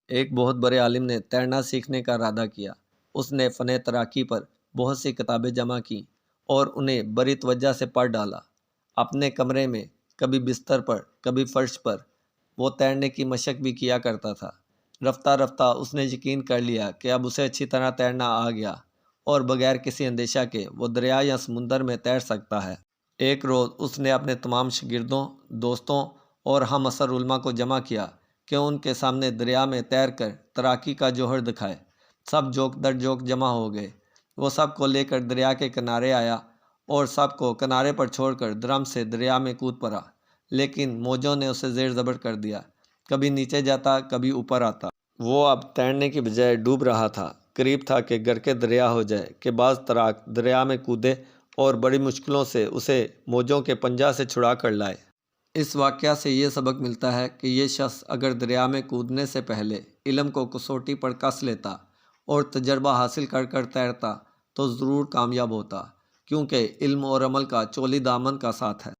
ایک بہت بڑے عالم نے تیرنا سیکھنے کا ارادہ کیا۔ اس نے فن تیراکی پر بہت سی کتابیں جمع کیں اور انہیں بڑی توجہ سے پڑھ ڈالا۔ اپنے کمرے میں کبھی بستر پر کبھی فرش پر وہ تیرنے کی مشق بھی کیا کرتا تھا۔ رفتہ رفتہ اس نے یقین کر لیا کہ اب اسے اچھی طرح تیرنا آ گیا اور بغیر کسی اندیشہ کے وہ دریا یا سمندر میں تیر سکتا ہے۔ ایک روز اس نے اپنے تمام شاگردوں، دوستوں اور ہم عصر علماء کو جمع کیا کہ ان کے سامنے دریا میں تیر کر تیراکی کا جوہر دکھائے۔ سب جوک در جوک جمع ہو گئے۔ وہ سب کو لے کر دریا کے کنارے آیا اور سب کو کنارے پر چھوڑ کر درم سے دریا میں کود پڑا، لیکن موجوں نے اسے زیر زبر کر دیا۔ کبھی نیچے جاتا، کبھی اوپر آتا۔ وہ اب تیرنے کی بجائے ڈوب رہا تھا۔ قریب تھا کہ گرکے دریا ہو جائے کہ بعض تیراک دریا میں کودے اور بڑی مشکلوں سے اسے موجوں کے پنجہ سے چھڑا کر لائے۔ اس واقعہ سے یہ سبق ملتا ہے کہ یہ شخص اگر دریا میں کودنے سے پہلے علم کو کسوٹی پر کس لیتا اور تجربہ حاصل کر کر تیرتا تو ضرور کامیاب ہوتا، کیونکہ علم اور عمل کا چولی دامن کا ساتھ ہے۔